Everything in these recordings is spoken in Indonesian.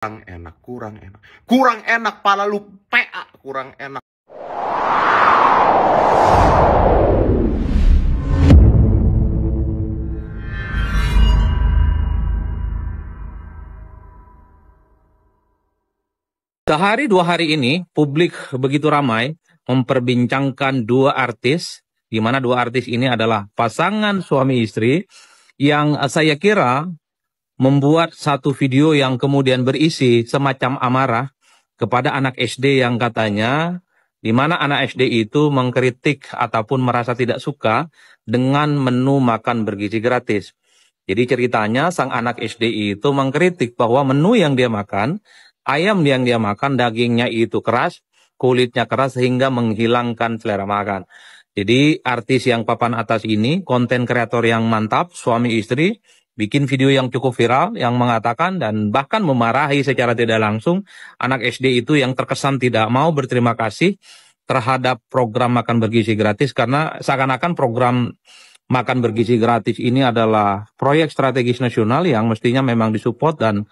Kurang enak, kurang enak. Kurang enak, pala lu PA, kurang enak. Sehari dua hari ini, publik begitu ramai memperbincangkan dua artis, di mana dua artis ini adalah pasangan suami istri, yang saya kira membuat satu video yang kemudian berisi semacam amarah kepada anak SD yang katanya, di mana anak SD itu mengkritik ataupun merasa tidak suka dengan menu makan bergizi gratis. Jadi ceritanya sang anak SD itu mengkritik bahwa menu yang dia makan, ayam yang dia makan dagingnya itu keras, kulitnya keras sehingga menghilangkan selera makan. Jadi artis yang papan atas ini, konten kreator yang mantap, suami istri, bikin video yang cukup viral yang mengatakan dan bahkan memarahi secara tidak langsung anak SD itu yang terkesan tidak mau berterima kasih terhadap program makan bergizi gratis, karena seakan-akan program makan bergizi gratis ini adalah proyek strategis nasional yang mestinya memang disupport dan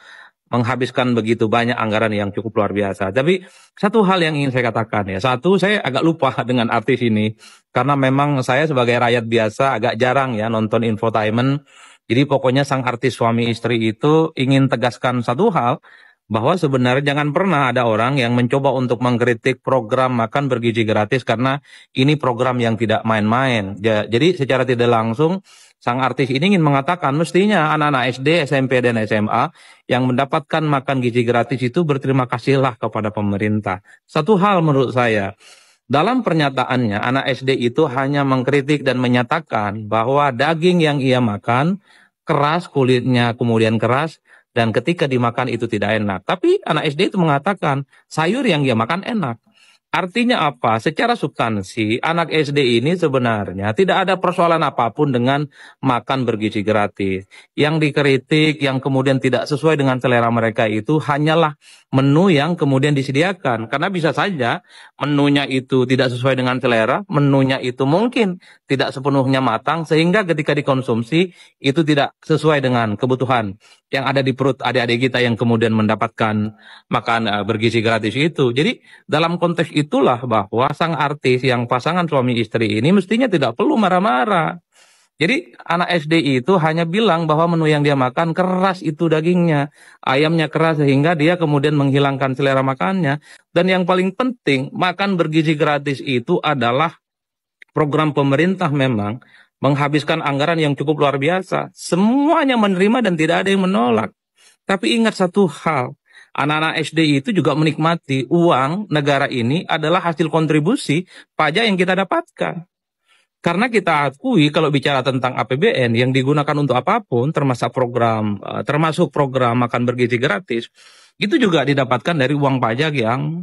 menghabiskan begitu banyak anggaran yang cukup luar biasa. Tapi satu hal yang ingin saya katakan ya, satu, saya agak lupa dengan artis ini karena memang saya sebagai rakyat biasa agak jarang ya nonton infotainment. Jadi pokoknya sang artis suami istri itu ingin tegaskan satu hal, bahwa sebenarnya jangan pernah ada orang yang mencoba untuk mengkritik program makan bergizi gratis karena ini program yang tidak main-main. Jadi secara tidak langsung sang artis ini ingin mengatakan mestinya anak-anak SD, SMP, dan SMA yang mendapatkan makan gizi gratis itu berterima kasihlah kepada pemerintah. Satu hal menurut saya, dalam pernyataannya, anak SD itu hanya mengkritik dan menyatakan bahwa daging yang ia makan keras, kulitnya kemudian keras, dan ketika dimakan itu tidak enak. Tapi anak SD itu mengatakan sayur yang ia makan enak. Artinya apa? Secara substansi, anak SD ini sebenarnya tidak ada persoalan apapun dengan makan bergizi gratis. Yang dikritik, yang kemudian tidak sesuai dengan selera mereka itu hanyalah menu yang kemudian disediakan. Karena bisa saja menunya itu tidak sesuai dengan selera, menunya itu mungkin tidak sepenuhnya matang, sehingga ketika dikonsumsi itu tidak sesuai dengan kebutuhan yang ada di perut adik-adik kita yang kemudian mendapatkan makan bergizi gratis itu. Jadi dalam konteks itulah bahwa sang artis yang pasangan suami istri ini mestinya tidak perlu marah-marah. Jadi anak SD itu hanya bilang bahwa menu yang dia makan keras itu dagingnya, ayamnya keras sehingga dia kemudian menghilangkan selera makannya. Dan yang paling penting, makan bergizi gratis itu adalah program pemerintah memang menghabiskan anggaran yang cukup luar biasa. Semuanya menerima dan tidak ada yang menolak. Tapi ingat satu hal, anak-anak SD itu juga menikmati uang negara ini adalah hasil kontribusi pajak yang kita dapatkan. Karena kita akui kalau bicara tentang APBN yang digunakan untuk apapun, termasuk program makan bergizi gratis, itu juga didapatkan dari uang pajak yang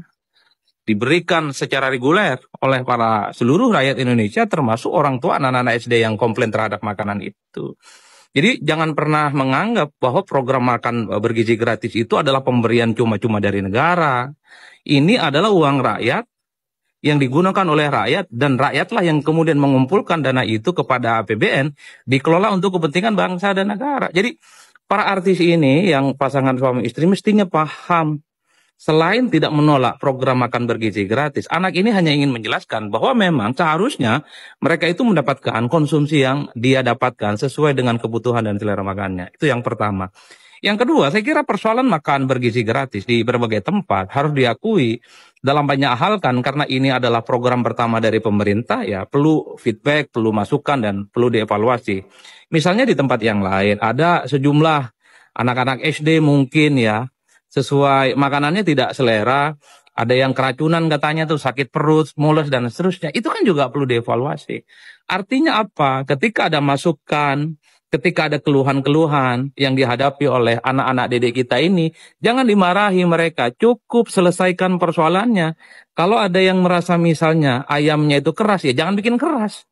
diberikan secara reguler oleh para seluruh rakyat Indonesia, termasuk orang tua anak-anak SD yang komplain terhadap makanan itu. Jadi jangan pernah menganggap bahwa program makan bergizi gratis itu adalah pemberian cuma-cuma dari negara. Ini adalah uang rakyat yang digunakan oleh rakyat, dan rakyatlah yang kemudian mengumpulkan dana itu kepada APBN, dikelola untuk kepentingan bangsa dan negara. Jadi para artis ini yang pasangan suami istri mestinya paham. Selain tidak menolak program makan bergizi gratis, anak ini hanya ingin menjelaskan bahwa memang seharusnya mereka itu mendapatkan konsumsi yang dia dapatkan sesuai dengan kebutuhan dan selera makannya. Itu yang pertama. Yang kedua, saya kira persoalan makan bergizi gratis di berbagai tempat harus diakui dalam banyak hal kan, karena ini adalah program pertama dari pemerintah, ya perlu feedback, perlu masukan, dan perlu dievaluasi. Misalnya di tempat yang lain, ada sejumlah anak-anak SD mungkin ya, sesuai makanannya tidak selera, ada yang keracunan katanya tuh, sakit perut, mules, dan seterusnya. Itu kan juga perlu dievaluasi. Artinya apa? Ketika ada masukan, ketika ada keluhan-keluhan yang dihadapi oleh anak-anak didik kita ini, jangan dimarahi mereka, cukup selesaikan persoalannya. Kalau ada yang merasa misalnya ayamnya itu keras, ya jangan bikin keras.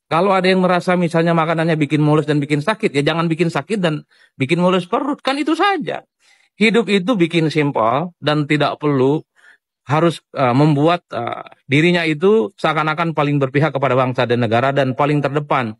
Kalau ada yang merasa misalnya makanannya bikin mules dan bikin sakit, ya jangan bikin sakit dan bikin mules perut. Kan itu saja. Hidup itu bikin simpel dan tidak perlu harus membuat dirinya itu seakan-akan paling berpihak kepada bangsa dan negara dan paling terdepan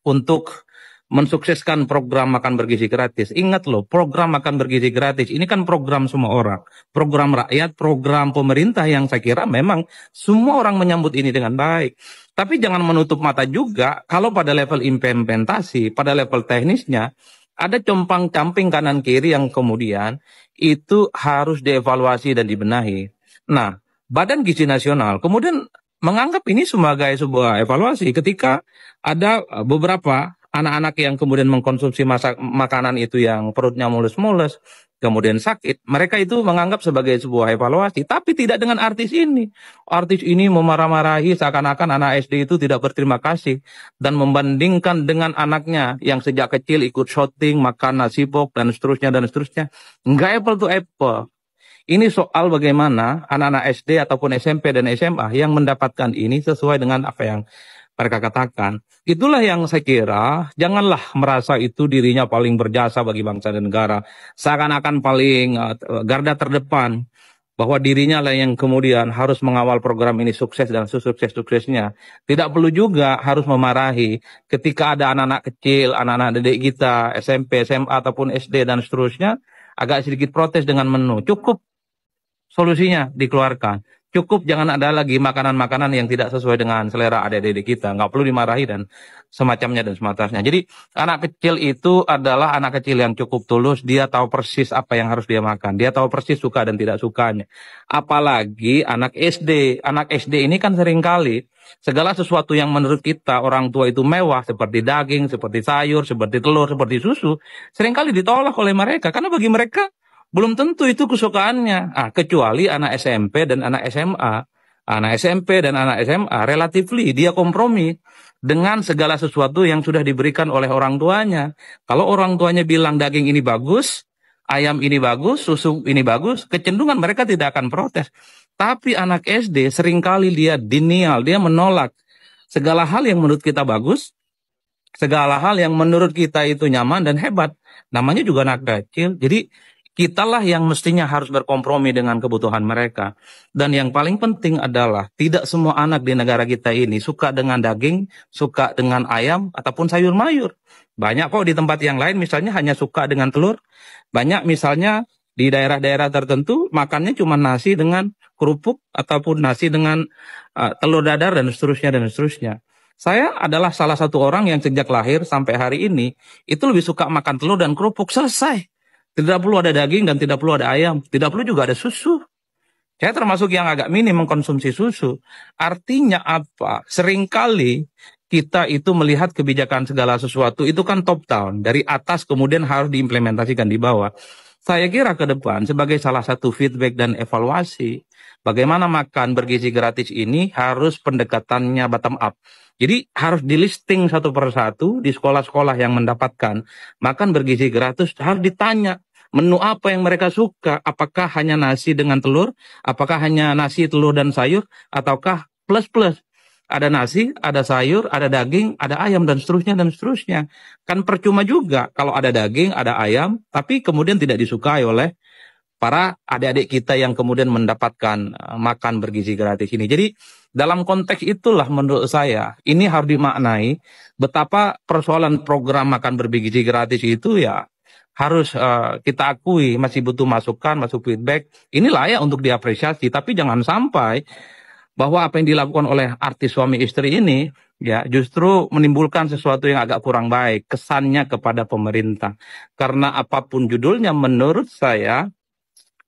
untuk mensukseskan program makan bergizi gratis. Ingat loh, program makan bergizi gratis ini kan program semua orang, program rakyat, program pemerintah yang saya kira memang semua orang menyambut ini dengan baik. Tapi jangan menutup mata juga kalau pada level implementasi, pada level teknisnya ada compang-camping kanan kiri yang kemudian itu harus dievaluasi dan dibenahi. Nah, Badan Gizi Nasional kemudian menganggap ini sebagai sebuah evaluasi ketika ada beberapa anak-anak yang kemudian mengkonsumsi makanan itu yang perutnya mulus-mulus, kemudian sakit. Mereka itu menganggap sebagai sebuah evaluasi, tapi tidak dengan artis ini. Artis ini memarah-marahi seakan-akan anak SD itu tidak berterima kasih dan membandingkan dengan anaknya yang sejak kecil ikut shooting, makan nasi pok, dan seterusnya, dan seterusnya. Enggak apple to apple. Ini soal bagaimana anak-anak SD ataupun SMP dan SMA yang mendapatkan ini sesuai dengan apa yang mereka katakan. Itulah yang saya kira, janganlah merasa itu dirinya paling berjasa bagi bangsa dan negara. Seakan-akan paling garda terdepan, bahwa dirinya lah yang kemudian harus mengawal program ini sukses dan sukses-suksesnya. Tidak perlu juga harus memarahi ketika ada anak-anak kecil, anak-anak didik kita, SMP, SMA, ataupun SD dan seterusnya, agak sedikit protes dengan menu. Cukup solusinya dikeluarkan. Cukup jangan ada lagi makanan-makanan yang tidak sesuai dengan selera adik-adik kita. Nggak perlu dimarahi dan semacamnya dan semacamnya. Jadi anak kecil itu adalah anak kecil yang cukup tulus. Dia tahu persis apa yang harus dia makan. Dia tahu persis suka dan tidak sukanya. Apalagi anak SD. Anak SD ini kan seringkali segala sesuatu yang menurut kita orang tua itu mewah. Seperti daging, seperti sayur, seperti telur, seperti susu. Seringkali ditolak oleh mereka. Karena bagi mereka belum tentu itu kesukaannya. Kecuali anak SMP dan anak SMA. Anak SMP dan anak SMA relatively dia kompromi dengan segala sesuatu yang sudah diberikan oleh orang tuanya. Kalau orang tuanya bilang daging ini bagus, ayam ini bagus, susu ini bagus, kecenderungan mereka tidak akan protes. Tapi anak SD seringkali dia denial, dia menolak segala hal yang menurut kita bagus, segala hal yang menurut kita itu nyaman dan hebat. Namanya juga anak kecil. Jadi kitalah yang mestinya harus berkompromi dengan kebutuhan mereka. Dan yang paling penting adalah tidak semua anak di negara kita ini suka dengan daging, suka dengan ayam, ataupun sayur mayur. Banyak kok di tempat yang lain misalnya hanya suka dengan telur. Banyak misalnya di daerah-daerah tertentu makannya cuma nasi dengan kerupuk ataupun nasi dengan telur dadar dan seterusnya dan seterusnya. Saya adalah salah satu orang yang sejak lahir sampai hari ini itu lebih suka makan telur dan kerupuk, selesai. Tidak perlu ada daging dan tidak perlu ada ayam. Tidak perlu juga ada susu. Saya termasuk yang agak minim mengkonsumsi susu. Artinya apa? Seringkali kita itu melihat kebijakan segala sesuatu itu kan top down. Dari atas kemudian harus diimplementasikan di bawah. Saya kira ke depan sebagai salah satu feedback dan evaluasi, bagaimana makan bergizi gratis ini harus pendekatannya bottom up. Jadi harus di listing satu persatu di sekolah-sekolah yang mendapatkan makan bergizi gratis, harus ditanya menu apa yang mereka suka. Apakah hanya nasi dengan telur? Apakah hanya nasi, telur, dan sayur? Ataukah plus-plus? Ada nasi, ada sayur, ada daging, ada ayam, dan seterusnya, dan seterusnya. Kan percuma juga kalau ada daging, ada ayam, tapi kemudian tidak disukai oleh para adik-adik kita yang kemudian mendapatkan makan bergizi gratis ini. Jadi dalam konteks itulah menurut saya ini harus dimaknai betapa persoalan program makan bergizi gratis itu ya harus kita akui masih butuh masukan, masuk feedback. Ini layak untuk diapresiasi, tapi jangan sampai bahwa apa yang dilakukan oleh artis suami istri ini ya justru menimbulkan sesuatu yang agak kurang baik kesannya kepada pemerintah. Karena apapun judulnya menurut saya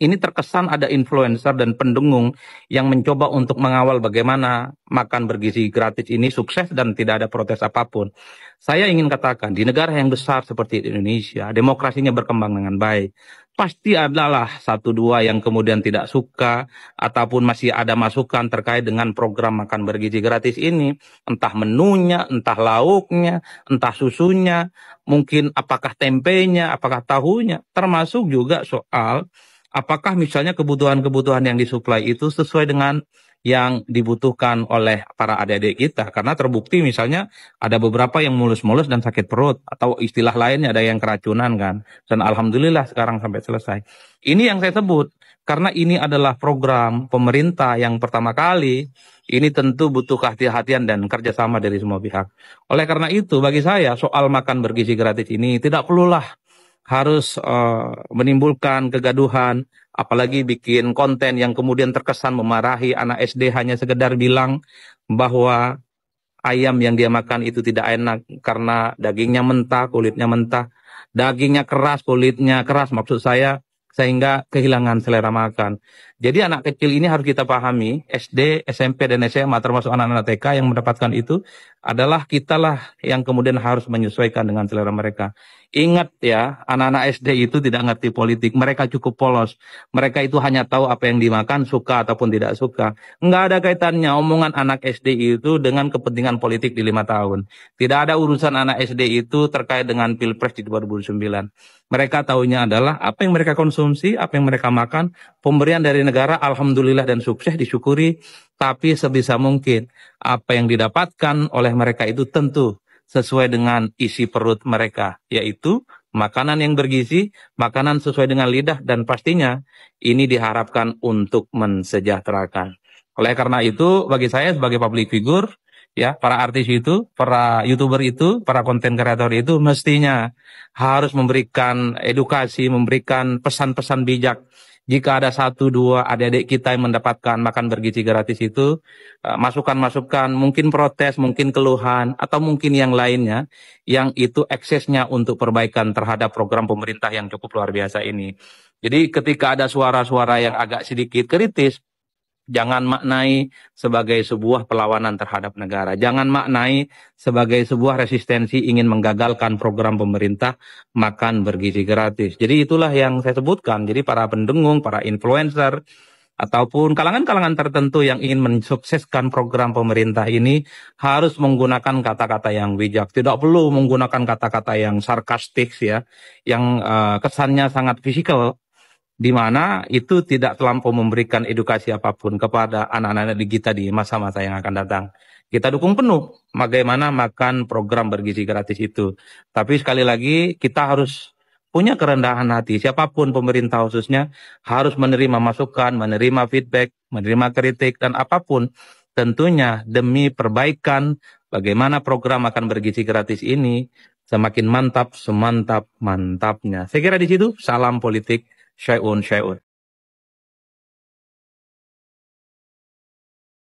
ini terkesan ada influencer dan pendengung yang mencoba untuk mengawal bagaimana makan bergizi gratis ini sukses dan tidak ada protes apapun. Saya ingin katakan di negara yang besar seperti Indonesia, demokrasinya berkembang dengan baik. Pasti adalah satu dua yang kemudian tidak suka ataupun masih ada masukan terkait dengan program makan bergizi gratis ini. Entah menunya, entah lauknya, entah susunya, mungkin apakah tempenya, apakah tahunya. Termasuk juga soal apakah misalnya kebutuhan-kebutuhan yang disuplai itu sesuai dengan yang dibutuhkan oleh para adik-adik kita. Karena terbukti misalnya ada beberapa yang mulus-mulus dan sakit perut, atau istilah lainnya ada yang keracunan kan. Dan alhamdulillah sekarang sampai selesai. Ini yang saya sebut, karena ini adalah program pemerintah yang pertama kali, ini tentu butuh kehati-hatian dan kerjasama dari semua pihak. Oleh karena itu, bagi saya soal makan bergizi gratis ini tidak perlulah harus menimbulkan kegaduhan, apalagi bikin konten yang kemudian terkesan memarahi anak SD hanya sekedar bilang bahwa ayam yang dia makan itu tidak enak karena dagingnya mentah, kulitnya mentah, dagingnya keras, kulitnya keras, maksud saya sehingga kehilangan selera makan. Jadi anak kecil ini harus kita pahami, SD, SMP, dan SMA termasuk anak-anak TK yang mendapatkan itu adalah kitalah yang kemudian harus menyesuaikan dengan selera mereka. Ingat ya, anak-anak SD itu tidak ngerti politik, mereka cukup polos. Mereka itu hanya tahu apa yang dimakan, suka ataupun tidak suka. Nggak ada kaitannya omongan anak SD itu dengan kepentingan politik di 5 tahun. Tidak ada urusan anak SD itu terkait dengan Pilpres di 2009. Mereka tahunya adalah apa yang mereka konsumsi, apa yang mereka makan, pemberian dari negara, alhamdulillah dan sukses disyukuri, tapi sebisa mungkin apa yang didapatkan oleh mereka itu tentu sesuai dengan isi perut mereka, yaitu makanan yang bergizi, makanan sesuai dengan lidah, dan pastinya ini diharapkan untuk mensejahterakan. Oleh karena itu, bagi saya sebagai public figure, ya, para artis itu, para YouTuber itu, para konten kreator itu mestinya harus memberikan edukasi, memberikan pesan-pesan bijak. Jika ada 1-2 adik-adik kita yang mendapatkan makan bergizi gratis itu, masukan-masukan, mungkin protes, mungkin keluhan, atau mungkin yang lainnya, yang itu eksesnya untuk perbaikan terhadap program pemerintah yang cukup luar biasa ini. Jadi ketika ada suara-suara yang agak sedikit kritis, jangan maknai sebagai sebuah perlawanan terhadap negara. Jangan maknai sebagai sebuah resistensi ingin menggagalkan program pemerintah makan bergizi gratis. Jadi itulah yang saya sebutkan. Jadi para pendengung, para influencer, ataupun kalangan-kalangan tertentu yang ingin mensukseskan program pemerintah ini harus menggunakan kata-kata yang bijak. Tidak perlu menggunakan kata-kata yang sarkastik ya, yang kesannya sangat fisikal, di mana itu tidak terlampau memberikan edukasi apapun kepada anak-anak kita di masa-masa yang akan datang. Kita dukung penuh bagaimana makan program bergizi gratis itu. Tapi sekali lagi kita harus punya kerendahan hati. Siapapun pemerintah khususnya harus menerima masukan, menerima feedback, menerima kritik, dan apapun tentunya demi perbaikan bagaimana program makan bergizi gratis ini semakin mantap, semantap-mantapnya. Saya kira di situ, salam politik. Syai'un.